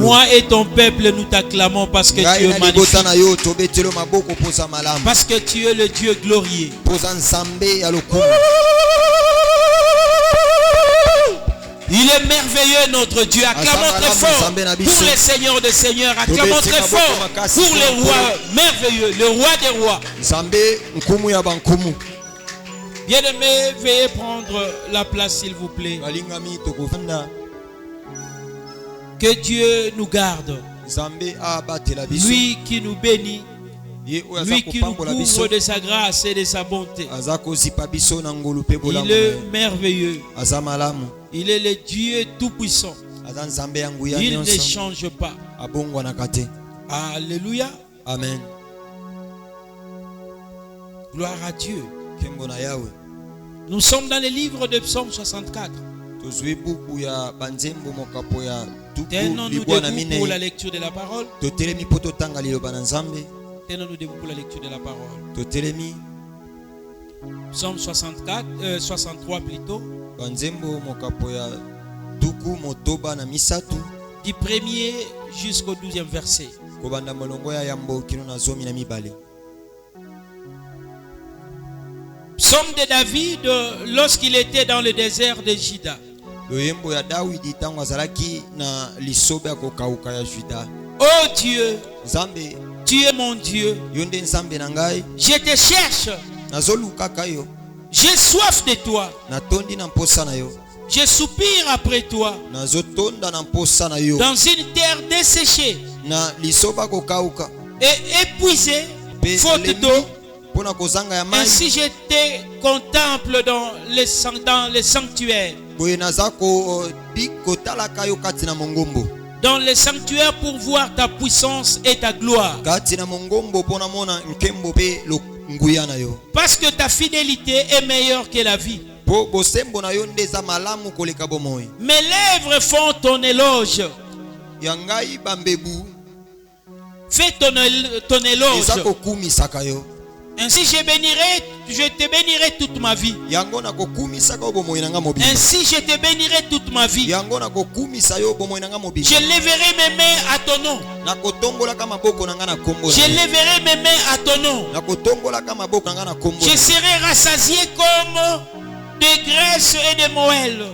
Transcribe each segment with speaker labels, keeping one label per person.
Speaker 1: Moi et ton peuple, nous t'acclamons parce que tu es magnifique. Parce que tu es le Dieu glorieux. Il est merveilleux notre Dieu. Acclamons très fort pour les seigneurs des seigneurs. Acclamons très fort pour le roi merveilleux, le roi des rois. Bien-aimés, veuillez prendre la place s'il vous plaît. Que Dieu nous garde. Lui qui nous bénit. Lui qui nous couvre de sa grâce et de sa bonté. Il est merveilleux. Il est le Dieu tout-puissant. Il ne change pas. Alléluia.
Speaker 2: Amen.
Speaker 1: Gloire à Dieu. Nous sommes dans le livre de Psaume 64. Tenons-nous debout pour la lecture de la parole. Tenons-nous debout pour la lecture de la parole. Psaume 63 plutôt. Du 1er jusqu'au 12e verset. Psaume de David lorsqu'il était dans le désert de Juda. Oh Dieu, tu es mon Dieu. Je te cherche. J'ai soif de toi. Je soupire après toi. Dans une terre desséchée et épuisée, faute d'eau. Ainsi je te contemple dans les sanctuaires. Dans les sanctuaires pour voir ta puissance et ta gloire. Parce que ta fidélité est meilleure que la vie. Mes lèvres font ton éloge. Fais ton éloge. Ainsi je te bénirai toute ma vie. Ainsi je te bénirai toute ma vie. Je lèverai mes mains à ton nom. Je lèverai mes mains à ton nom. Je serai rassasié comme de graisse et de moelle.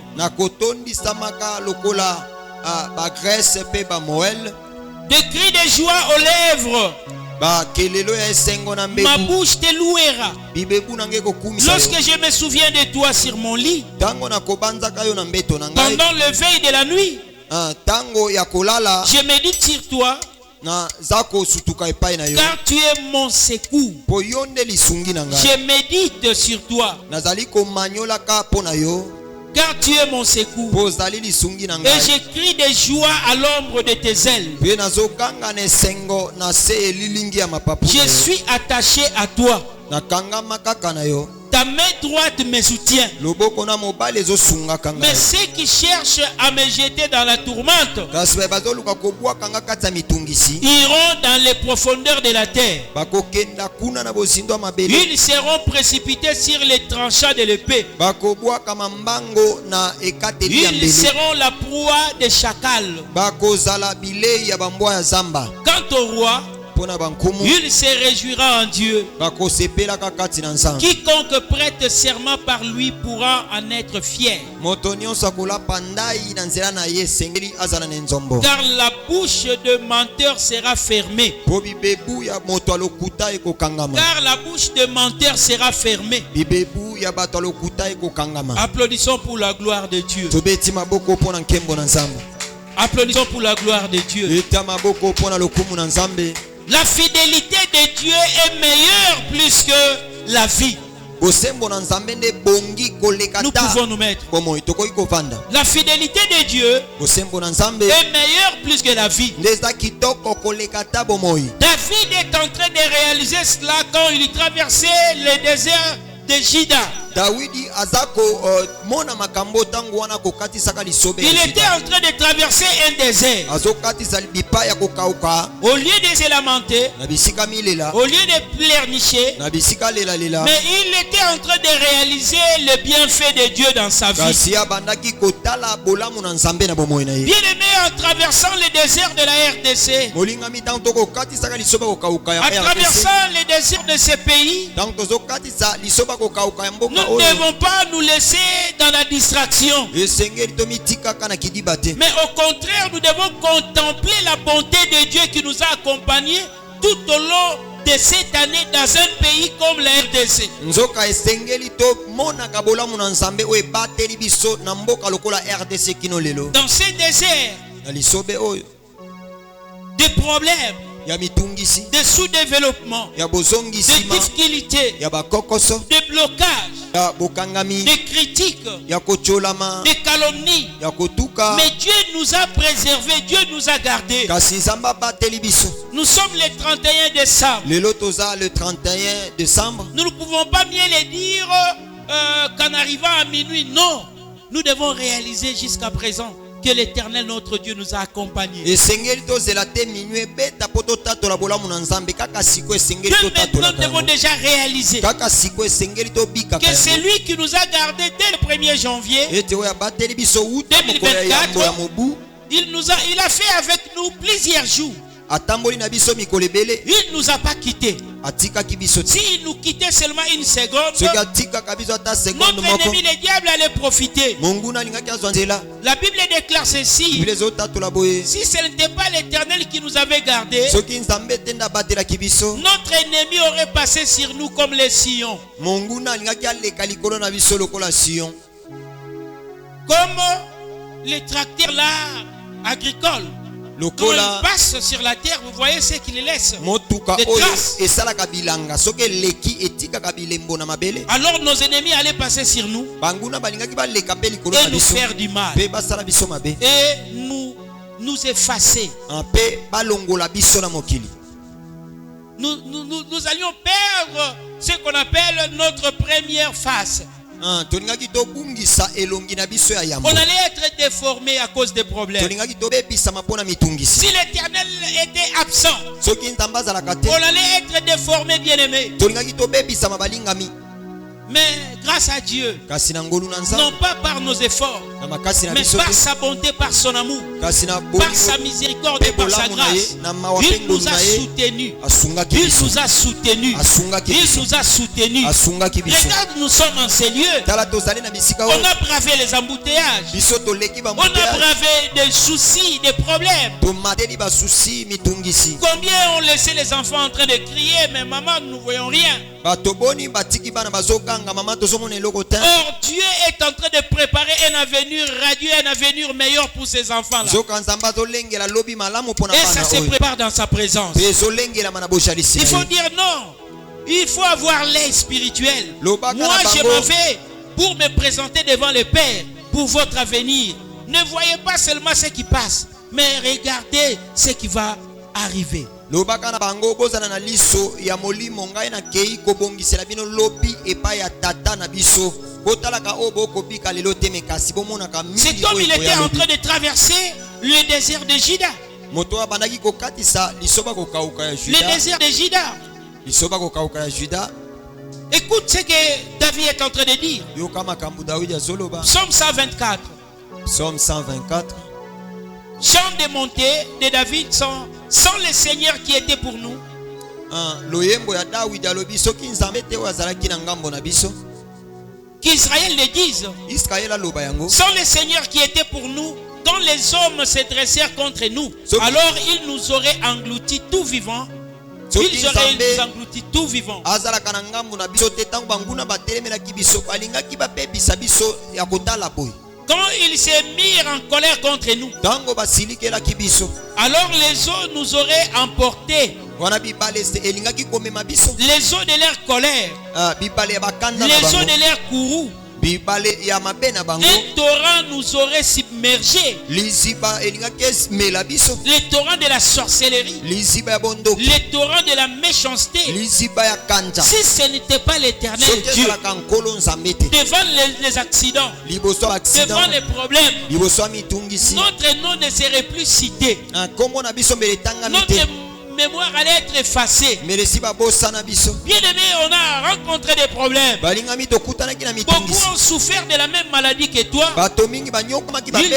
Speaker 1: Des cris de joie aux lèvres. Ma bouche te louera. Lorsque je me souviens de toi sur mon lit, pendant le veille de la nuit, je médite sur toi, car tu es mon secours. Je médite sur toi, car tu es mon secours. Et je crie de joie à l'ombre de tes ailes. Je suis attaché à toi. Ta main droite me soutient. Mais ceux qui cherchent à me jeter dans la tourmente iront dans les profondeurs de la terre. Ils seront précipités sur les tranchants de l'épée. Ils seront la proie des chacals. Quant au roi, il se réjouira en Dieu. Quiconque prête serment par lui pourra en être fier. Car la bouche de menteur sera fermée. Car la bouche de menteur sera fermée. Applaudissons pour la gloire de Dieu. Applaudissons pour la gloire de Dieu. La fidélité de Dieu est meilleure plus que la vie. Nous pouvons nous mettre. La fidélité de Dieu est meilleure plus que la vie. David est en train de réaliser cela quand il traversait le désert de Juda.
Speaker 2: était en train de traverser un désert. Au lieu de se lamenter, au lieu de pleurnicher, mais il était en train de réaliser le bienfait de Dieu dans sa vie. Bien-aimé, en traversant le désert de la RDC, en traversant le désert de ce pays, nous ne devons pas nous laisser dans la distraction. Mais au contraire, nous devons contempler la bonté de Dieu qui nous a accompagnés tout au long de cette année dans un pays comme la RDC. Dans ces déserts, des problèmes, des sous-développements, des difficultés, des blocages, des critiques, des calomnies. Mais Dieu nous a préservés, Dieu nous a gardés. Nous sommes le 31 décembre. Nous ne pouvons pas mieux le dire qu'en arrivant à minuit. Non, nous devons réaliser jusqu'à présent que l'Éternel notre Dieu nous a accompagnés. Que maintenant nous devons déjà réaliser que c'est lui qui nous a gardés dès le 1er janvier 2024. Il a fait avec nous plusieurs jours. Il ne nous a pas quittés. S'il nous quittait seulement une seconde, notre ennemi le diable allait profiter. La Bible déclare ceci: si ce n'était pas l'Éternel qui nous avait gardés, notre ennemi aurait passé sur nous comme les sillons. Comme les tracteurs là agricoles. Quand il passe sur la terre, vous voyez ce qu'il laisse, des traces. Alors nos ennemis allaient passer sur nous et nous faire du mal et nous effacer. Nous allions perdre ce qu'on appelle notre première face. On allait être déformé à cause des problèmes. Si l'Éternel était absent, on allait être déformé, bien-aimé. Mais grâce à Dieu, non pas par nos efforts, mais par sa bonté, par son amour, par sa miséricorde et par sa grâce, il nous a soutenus. Il nous a soutenus. Il nous a soutenus. Regarde, nous sommes en ces lieux. On a bravé les embouteillages. On a bravé des soucis, des problèmes. Combien ont laissé les enfants en train de crier, mais maman, nous ne voyons rien. Or, Dieu est en train de préparer un avenir radieux, un avenir meilleur pour ces enfants-là. Et ça se prépare dans sa présence. Il faut dire non. Il faut avoir l'œil spirituel. Moi, je m'en vais pour me présenter devant le Père pour votre avenir. Ne voyez pas seulement ce qui passe, mais regardez ce qui va arriver. C'est comme il était en train de traverser le désert de Juda. Le désert de Juda. Écoute ce que David est en train de dire. Psaume 124.
Speaker 1: Psaume 124.
Speaker 2: Chant de montée de David sans le Seigneur qui était pour nous. Qu'Israël le dise. Sans le Seigneur qui était pour nous, quand les hommes se dressèrent contre nous, alors ils nous auraient engloutis tout vivant. Ils auraient nous engloutis tout vivant. Quand ils se mirent en colère contre nous, alors les eaux nous auraient emportés. Les eaux de leur colère, les eaux de leur courroux, Un torrent nous aurait submergés. Les torrents de la sorcellerie. Les torrents de la méchanceté. Si ce n'était pas l'Éternel Dieu, devant les accidents, devant les problèmes, notre nom ne serait plus cité. Notre mémoire allait être effacée. Bien aimé, on a rencontré des problèmes. Beaucoup ont souffert de la même maladie que toi. Ils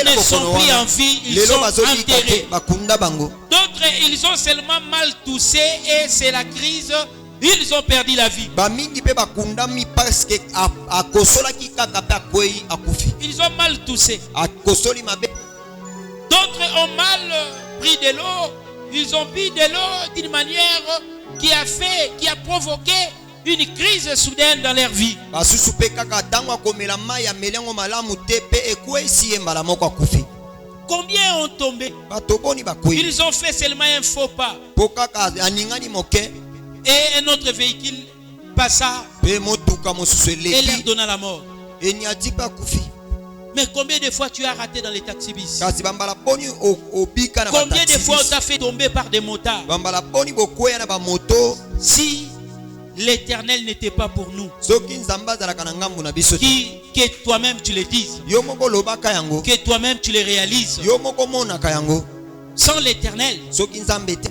Speaker 2: ne sont plus en vie, ils sont enterrés. D'autres, ils ont seulement mal toussé et c'est la crise. Ils ont perdu la vie. Ils ont mal toussé. D'autres ont mal pris de l'eau. Ils ont bu de l'eau d'une manière qui a provoqué une crise soudaine dans leur vie. Combien ont tombé? Ils ont fait seulement un faux pas. Et un autre véhicule passa et leur donna la mort. Mais combien de fois tu as raté dans les taxis-bis? Combien de fois on t'a fait tomber par des motards? Si l'Éternel n'était pas pour nous, que toi-même tu le dises, que toi-même tu le réalises. Sans l'Éternel,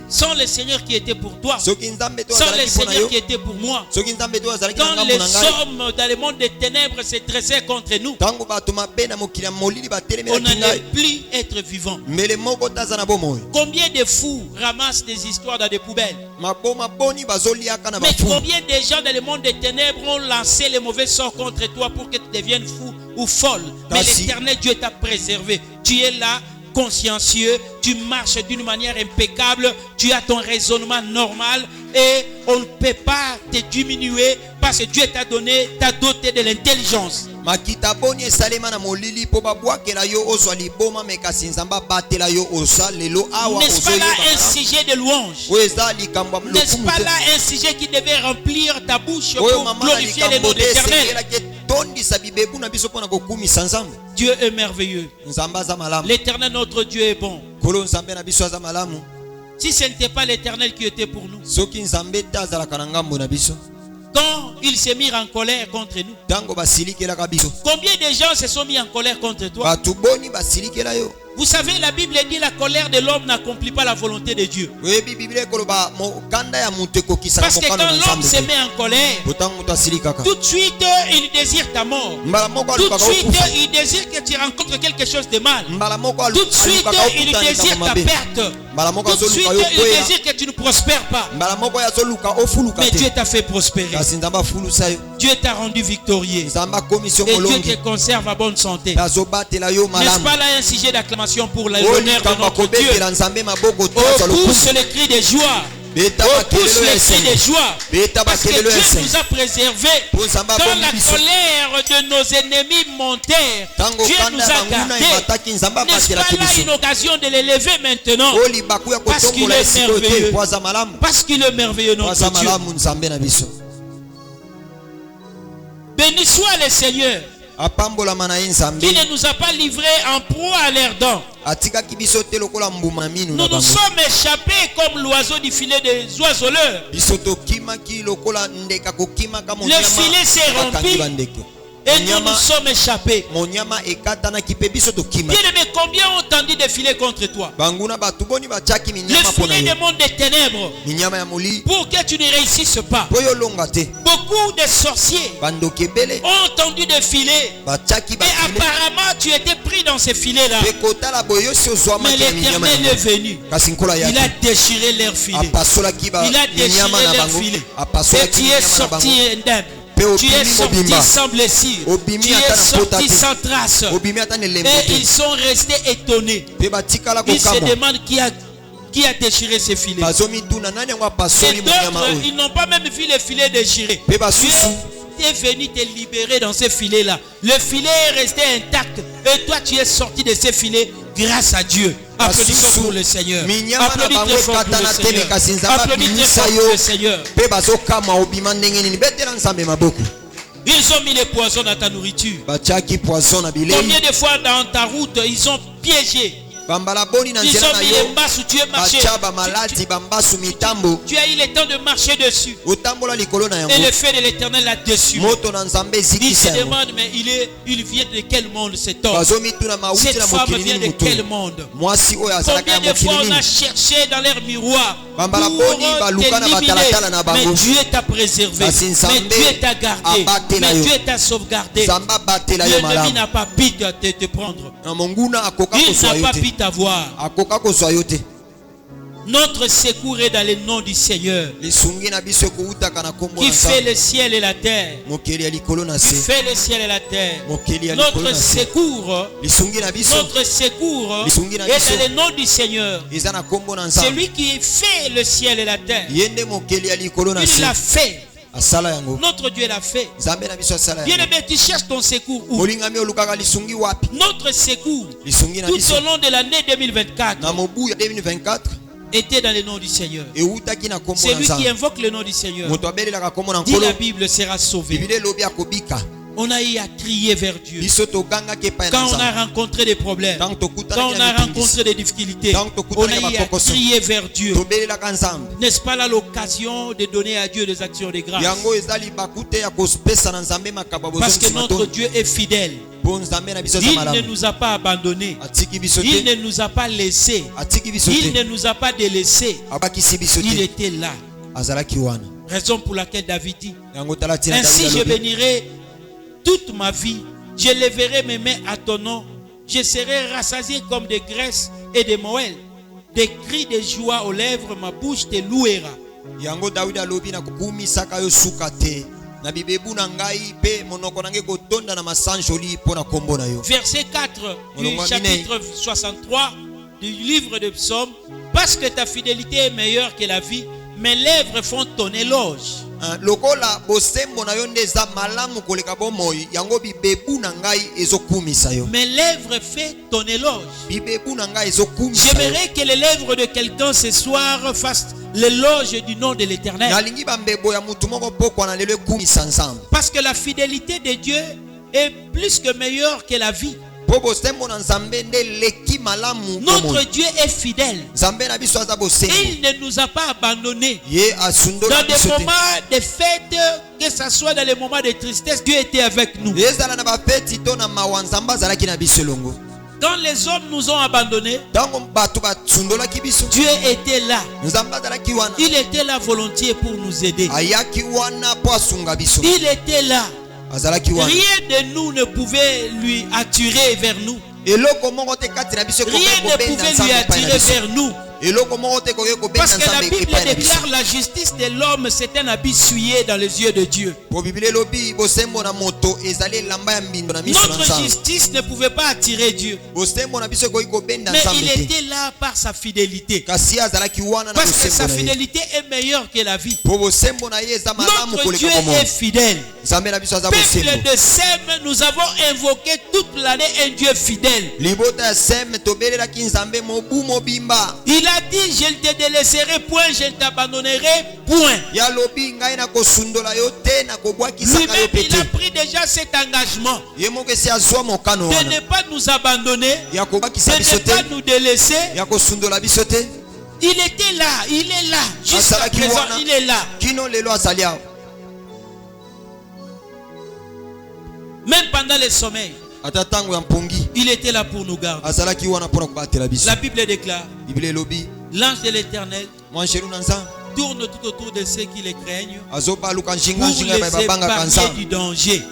Speaker 2: sans le Seigneur qui était pour toi, sans le Seigneur qui était pour moi, quand les hommes dans le monde des ténèbres se dressaient contre nous, on n'allait plus être vivant. Combien de fous ramassent des histoires dans des poubelles? Mais combien de gens dans le monde des ténèbres ont lancé les mauvais sorts contre toi pour que tu deviennes fou ou folle? Mais l'Éternel Dieu t'a préservé. Tu es là, consciencieux, tu marches d'une manière impeccable, tu as ton raisonnement normal et on ne peut pas te diminuer parce que Dieu t'a doté de l'intelligence. N'est-ce pas là un sujet de louange? N'est-ce pas là un sujet qui devait remplir ta bouche pour glorifier le nom de l'Éternel? Dieu est merveilleux. L'Éternel notre Dieu est bon. Si ce n'était pas l'Éternel qui était pour nous, quand il s'est mis en colère contre nous, combien de gens se sont mis en colère contre toi? Vous savez, la Bible dit la colère de l'homme n'accomplit pas la volonté de Dieu. Parce que quand l'homme se met en colère, tout de suite il désire ta mort. Tout de suite il désire que tu rencontres quelque chose de mal. Tout de suite il désire ta perte. Tout de suite il désire que tu ne prospères pas. Mais Dieu t'a fait prospérer. Dieu t'a rendu victorieux. Et Dieu te conserve à bonne santé. N'est-ce pas là un sujet d'acclamation pour l'honneur de notre Dieu? Oh, pousse le cri de joie. Pousse le cri de joie. Parce que Dieu nous a préservés. Quand la colère de nos ennemis montait, Dieu nous a gardés. N'est-ce pas là une occasion de l'élever maintenant? Parce qu'il est merveilleux. Parce qu'il est merveilleux notre Dieu. Béni soit le Seigneur qui ne nous a pas livrés en proie à leurs dents. Nous nous sommes échappés comme l'oiseau du filet des oiseleurs. Le filet s'est rempli et nous nous sommes échappés. Bien aimé, combien ont tendu des filets contre toi? Le filet des mondes des ténèbres pour que tu ne réussisses pas. Beaucoup de sorciers ont tendu des filets et apparemment tu étais pris dans ces filets là. Mais l'Éternel est venu. Il a déchiré leurs filets. Il a déchiré leurs filets. Et tu es sorti indemne. Tu es sorti sans blessure. Tu es sorti sans trace. Et ils sont restés étonnés. Ils se demandent qui a déchiré ces filets. Et d'autres, ils n'ont pas même vu les filets déchirés. Dieu est venu te libérer dans ces filets-là. Le filet est resté intact. Et toi, tu es sorti de ces filets grâce à Dieu. Applaudissons pour le Seigneur. Applaudis très fort pour le Seigneur. Applaudis très fort pour le Seigneur. Ils ont mis les poisons dans ta nourriture. Combien de fois dans ta route ils ont piégé? Ils ont mis les masses où tu es marché. Tu as eu le temps de marcher dessus. Et le feu de l'Éternel là-dessus. Il se demande, mais il vient de quel monde cet homme? Cette femme vient de quel monde? Combien de fois on a cherché dans leur miroir pour t'éliminer, mais Dieu t'a préservé, mais Dieu t'a gardé, mais Dieu t'a sauvegardé. L'ennemi n'a pas pu te prendre. Il n'a pas pu t'avoir. Notre secours est dans le nom du Seigneur qui fait le ciel et la terre. Qui fait le ciel et la terre. Notre secour est dans le nom du Seigneur. C'est lui qui fait le ciel et la terre. Il l'a fait. Notre Dieu l'a fait. Bien-aimé, tu cherches ton secours où? Notre secours tout au long de l'année 2024 était dans le nom du Seigneur. Celui qui invoque le nom du Seigneur, dit la Bible, sera sauvé. On a eu à crier vers Dieu quand on a rencontré des problèmes, quand on a rencontré des difficultés. On a eu à crier vers Dieu. N'est-ce pas là l'occasion de donner à Dieu des actions de grâce? Parce que notre Dieu est fidèle. Il ne nous a pas abandonnés. Il ne nous a pas laissés. Il ne nous a pas délaissés. Il était là. Raison pour laquelle David dit: ainsi je bénirai toute ma vie, je lèverai mes mains à ton nom, je serai rassasié comme de graisse et de moelle, des cris de joie aux lèvres, ma bouche te louera. Verset 4 du chapitre 63 du livre de Psaumes: parce que ta fidélité est meilleure que la vie, mes lèvres font ton éloge. Mes lèvres font ton éloge. J'aimerais que les lèvres de quelqu'un ce soir fassent l'éloge du nom de l'Éternel. Parce que la fidélité de Dieu est plus que meilleure que la vie. Notre Dieu est fidèle. Il ne nous a pas abandonnés. Dans des moments de fête, que ce soit dans les moments de tristesse, Dieu était avec nous. Quand les hommes nous ont abandonnés, Dieu était là. Il était là volontiers pour nous aider. Il était là. Rien de nous ne pouvait lui attirer vers nous. Rien ne pouvait lui attirer vers nous. Parce que la Bible déclare la justice de l'homme, c'est un habit souillé dans les yeux de Dieu. Notre justice ne pouvait pas attirer Dieu. Mais il était là par sa fidélité. Parce que sa fidélité est meilleure que la vie. Notre Dieu est fidèle. Peuple de Sem, nous avons invoqué toute l'année un Dieu fidèle. Il a dit: je ne te délaisserai point, je ne t'abandonnerai point. Lui-même, il a pris déjà cet engagement de ne pas nous abandonner, de ne pas nous délaisser. Il était là, il est là. Jusqu'à présent, il est là. Même pendant le sommeil, il était là pour nous garder. La Bible déclare: l'ange de l'Éternel tourne tout autour de ceux qui les craignent pour les épargner du danger.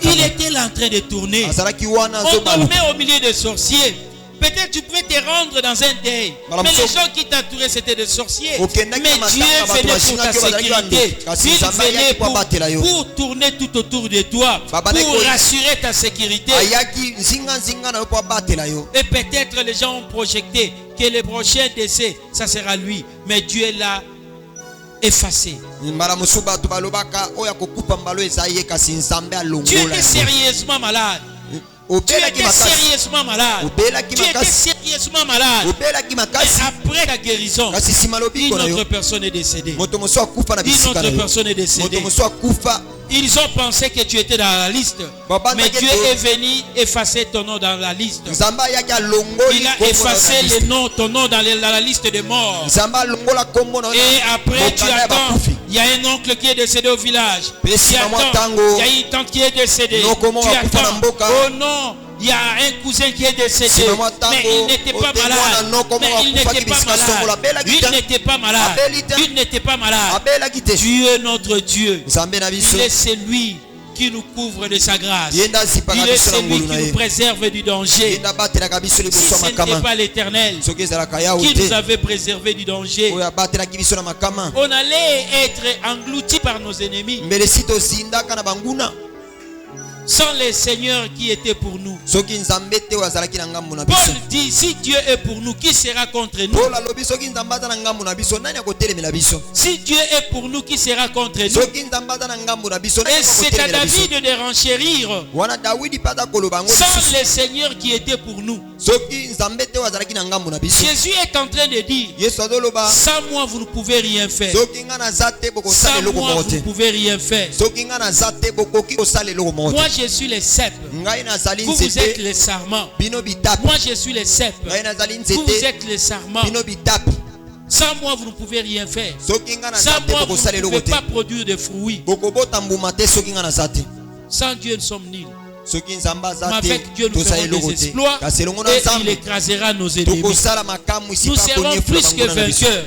Speaker 2: Il était là en train de tourner. On dormait au milieu des sorciers. Peut-être tu pouvais te rendre dans un deuil, mais les gens qui t'entouraient c'était des sorciers. Mais Dieu venait pour ta sécurité. Il venait pour tourner tout autour de toi, pour rassurer ta sécurité. Et peut-être les gens ont projeté que le prochain décès, ça sera lui. Mais Dieu est là, effacé. Tu étais sérieusement malade. Tu étais sérieusement malade. Tu étais sérieusement malade. Et après la guérison, une autre personne est décédée. Une autre personne est décédée. Ils ont pensé que tu étais dans la liste. Mais Dieu est venu effacer ton nom dans la liste. Il a effacé ton nom dans la liste des morts. Et après tu attends. Il y a un oncle qui est décédé au village. Tu attends. Il y a une tante qui est décédée. Tu attends. Oh non. Il y a un cousin qui est décédé. Mais il n'était pas malade. Mais il n'était pas malade. Il n'était pas malade. Il n'était pas malade. Dieu, notre Dieu, il est celui qui nous couvre de sa grâce. Il est celui qui nous préserve du danger. Si ce n'était pas l'Éternel qui nous avait préservé du danger, on allait être englouti par nos ennemis. Sans les seigneurs qui étaient pour nous. Paul dit, si Dieu est pour nous, qui sera contre nous? Si Dieu est pour nous, qui sera contre nous? Et c'est à David de renchérir. Sans les seigneurs qui étaient pour nous. Jésus est en train de dire, sans moi vous ne pouvez rien faire. Sans moi vous ne pouvez rien faire. Moi je suis les cèpes. Vous, vous êtes les sarments. Moi je suis les cèpes. Vous, vous êtes les sarments. Sans moi vous ne pouvez rien faire. Sans moi vous ne pouvez pas produire de fruits. Sans Dieu nous sommes nuls. Mais avec Dieu nous ferons des exploits et il écrasera nos ennemis. Nous serons plus que vainqueurs.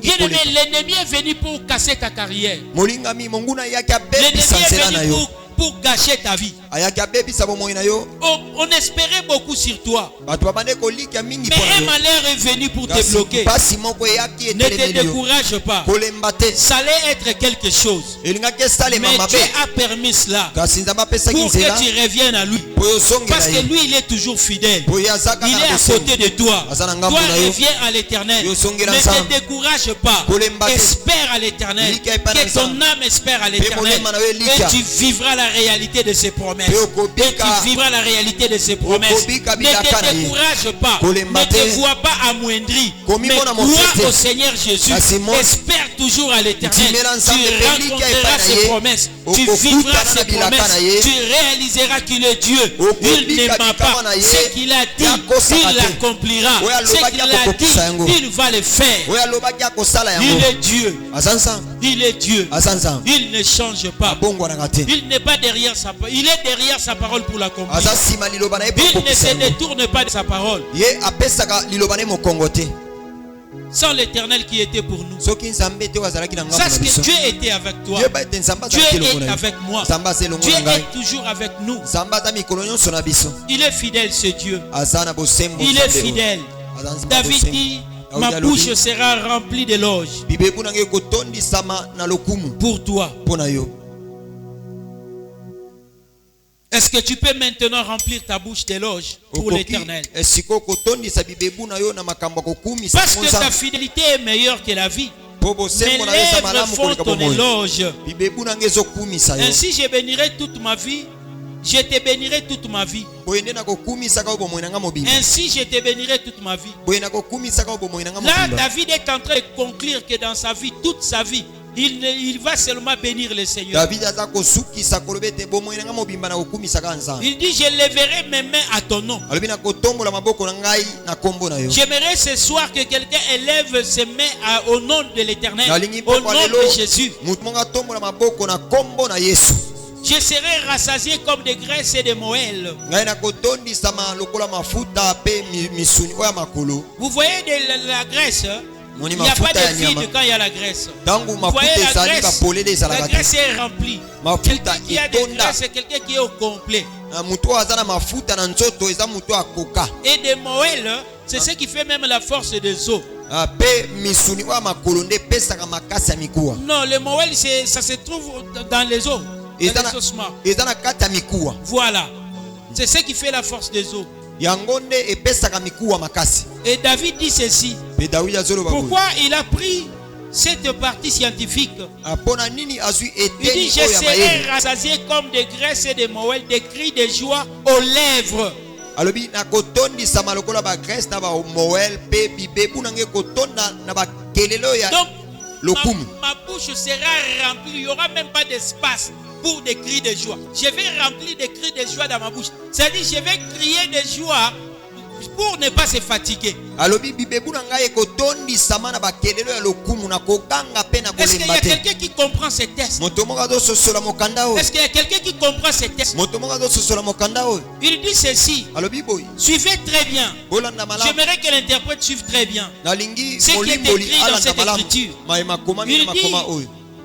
Speaker 2: Bien-aimé, l'ennemi est venu pour casser ta carrière. L'ennemi est venu pour gâcher ta vie. On espérait beaucoup sur toi. Mais un malheur est venu pour te bloquer. Ne te décourage pas. Ça allait être quelque chose. Mais Dieu a permis cela pour que tu reviennes à lui. Parce que lui, il est toujours fidèle. Il est à côté de toi. Toi, reviens à l'Éternel. Ne te décourage pas. Espère à l'Éternel. Que ton âme espère à l'Éternel. Et tu vivras la réalité de ses promesses. Et tu vivras la réalité de ses promesses. Ne te décourage pas. Ne te vois pas amoindri. Mais crois au Seigneur Jésus. Espère toujours à l'Éternel. Tu rencontreras ses promesses. Tu vivras ses promesses. Tu réaliseras qu'il est Dieu. Il ne ment pas. Ce qu'il a dit, il l'accomplira. Ce qu'il a dit, il va le faire. Il est Dieu. Il est Dieu. Il ne change pas. Il n'est pas derrière sa parole. Il est derrière sa parole pour l'accomplir. Il ne se détourne pas de sa parole. Sans l'Éternel qui était pour nous. Sache que Dieu était avec toi. Dieu est avec moi. Dieu est toujours avec nous. Il est fidèle, ce Dieu. Il est fidèle. David dit, ma bouche sera remplie d'éloges pour toi. Est-ce que tu peux maintenant remplir ta bouche d'éloges pour l'Éternel? Parce que ta fidélité est meilleure que la vie. Mes lèvres font ton éloge. Ainsi je bénirai toute ma vie. Je te bénirai toute ma vie. Ainsi je te bénirai toute ma vie. Là, David est en train de conclure que dans sa vie, toute sa vie, il va seulement bénir le Seigneur. Il dit, je lèverai mes mains à ton nom. J'aimerais ce soir que quelqu'un élève ses mains au nom de l'Éternel, au nom de Jésus. Je serai rassasié comme des graisses et des moelles. Vous voyez de la graisse? Il n'y a pas de vide quand il y a la graisse. Vous voyez la graisse est remplie. Quelqu'un qui a de graisse, c'est quelqu'un qui est au complet. Et des moelles, c'est ce qui fait même la force des os. Non, les moelles, ça se trouve dans les os. Voilà. C'est ce qui fait la force des os. Et David dit ceci. Pourquoi il a pris cette partie scientifique. Il dit, je serai rassasié comme de graisse et de moelle, des cris de joie aux lèvres. Donc, ma bouche sera remplie, il n'y aura même pas d'espace pour des cris de joie. Je vais remplir des cris de joie dans ma bouche. C'est-à-dire, je vais crier de joie pour ne pas se fatiguer. Est-ce qu'il y a quelqu'un qui comprend ces tests? Est-ce qu'il y a quelqu'un qui comprend ces tests? Il dit ceci. Suivez très bien. J'aimerais que l'interprète suive très bien ce qui est écrit dans cette écriture. Il dit,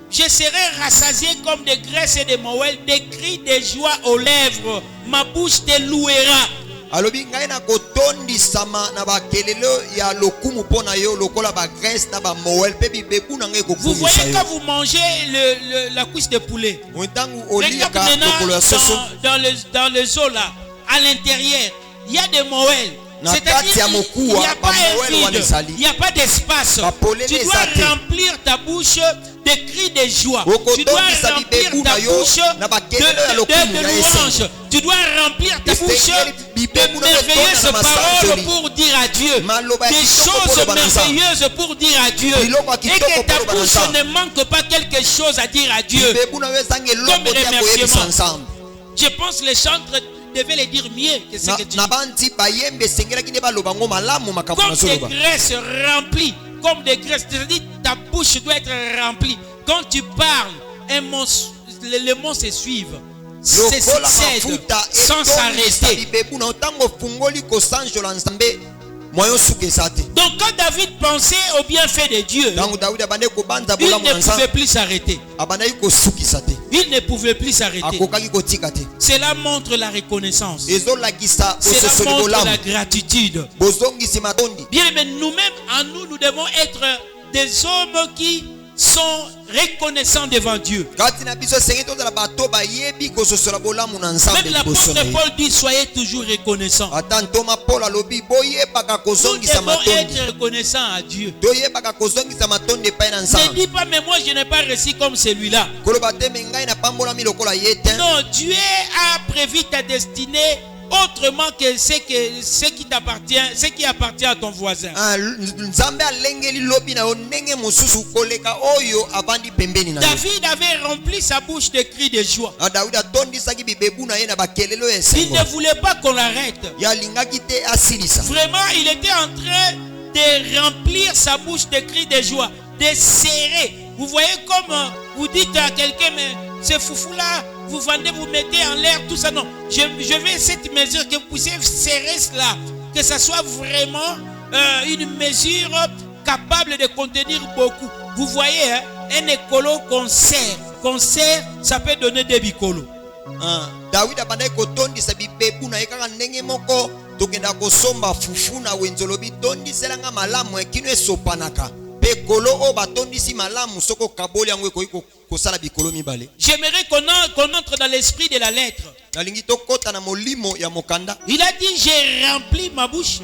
Speaker 2: je serai rassasié comme de graisse et de moelle, des cris de joie aux lèvres. Ma bouche te louera. Vous voyez quand vous mangez la cuisse de poulet, regarde dans les os là, à l'intérieur, il y a des moelles. C'est-à-dire qu'il n'y a pas un vide, il n'y a pas d'espace. Tu dois remplir ta bouche de cris de joie. Tu dois remplir ta bouche de louange. Tu dois remplir ta bouche de merveilleuses paroles pour dire à Dieu. Des choses merveilleuses pour dire à Dieu. Et que ta bouche ne manque pas quelque chose à dire à Dieu. Comme remerciement. Je pense que les chantres devait le dire mieux que ce que tu dis. Comme des graisses remplies, comme des graisses, c'est-à-dire ta bouche doit être remplie. Quand tu parles, les mots se suivent, se succèdent sans s'arrêter. Donc quand David pensait au bienfait de Dieu, il ne pouvait plus s'arrêter. Il ne pouvait plus s'arrêter. Cela montre la reconnaissance. Cela montre la gratitude. Bien, mais nous-mêmes, nous devons être des hommes qui sont reconnaissants devant Dieu. Même l'apôtre Paul dit, soyez toujours reconnaissants. Nous devons être reconnaissants à Dieu. Ne dis pas, mais moi je n'ai pas réussi comme celui-là. Non, Dieu a prévu ta destinée autrement que ce qui t'appartient, ce qui appartient à ton voisin. David avait rempli sa bouche de cris de joie. Il ne voulait pas qu'on l'arrête. Vraiment, il était en train de remplir sa bouche de cris de joie, de serrer. Vous voyez comme vous dites à quelqu'un, mais ce foufou là, vous vendez, vous mettez en l'air, tout ça. Non, je veux cette mesure, que vous puissiez serrer cela, que ça soit vraiment une mesure capable de contenir beaucoup. Vous voyez, hein, un écolo qu'on serre, ça peut donner des bicolos. David abandai kotondi sabibebu na ekanga ndenge moko tokenda kosomba fufu na wenzolobi tondi selanga malamu ekino esopanaka. J'aimerais qu'on entre dans l'esprit de la lettre. Il a dit, j'ai rempli ma bouche.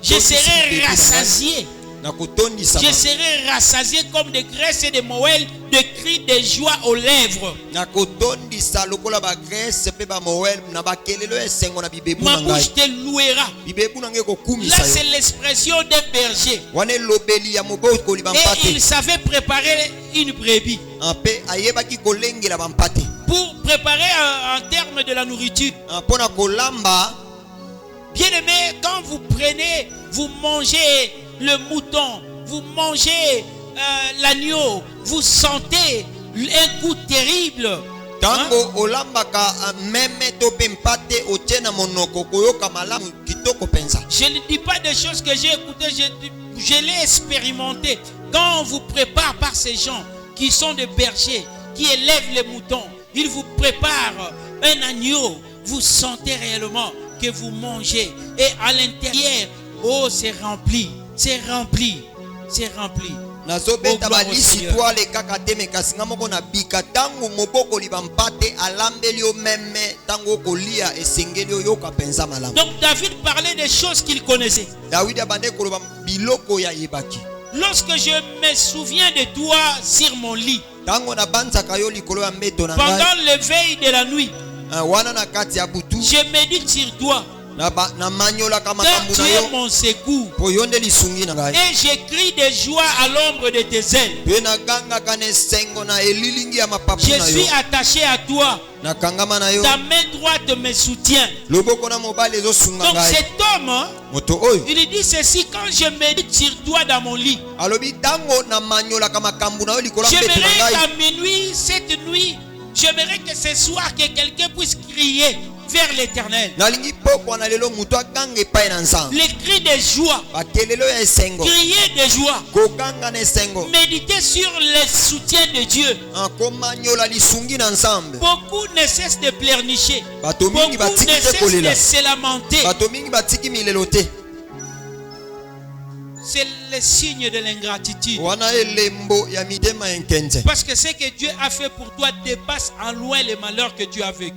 Speaker 2: Je serai rassasié. Je serai rassasié comme de graisse et de moelle, de cris de joie aux lèvres. Ma bouche te louera. Là, c'est l'expression d'un berger. Et il savait préparer une brebis. Pour préparer en termes de la nourriture. Bien aimé, quand vous prenez, vous mangez le mouton, vous mangez l'agneau, vous sentez un goût terrible. Hein? Je ne dis pas des choses que j'ai écoutées, je l'ai expérimenté. Quand on vous prépare par ces gens qui sont des bergers, qui élèvent les moutons, ils vous préparent un agneau, vous sentez réellement que vous mangez. Et à l'intérieur, oh, c'est rempli. C'est rempli. C'est rempli. Donc David parlait des choses qu'il connaissait. Lorsque je me souviens de toi sur mon lit, pendant le veille de la nuit, je médite sur toi. Car tu es mon secours. Et j'écris de joie à l'ombre de tes ailes. Je suis attaché à toi. Ta main droite me soutient. Donc cet homme, il dit ceci: quand je médite sur toi dans mon lit, j'aimerais qu'à minuit, cette nuit, j'aimerais que ce soir, que quelqu'un puisse crier vers l'Éternel. Les cris de joie, crier de joie, méditer sur le soutien de Dieu. Beaucoup ne cessent de pleurnicher, beaucoup ne cessent de se lamenter. C'est le signe de l'ingratitude. Parce que ce que Dieu a fait pour toi dépasse en loin les malheurs que tu as vécu.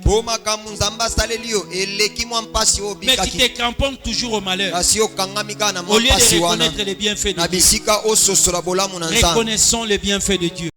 Speaker 2: Mais tu te cramponnes toujours au malheur, au lieu de reconnaître les bienfaits de Dieu. Reconnaissons les bienfaits de Dieu.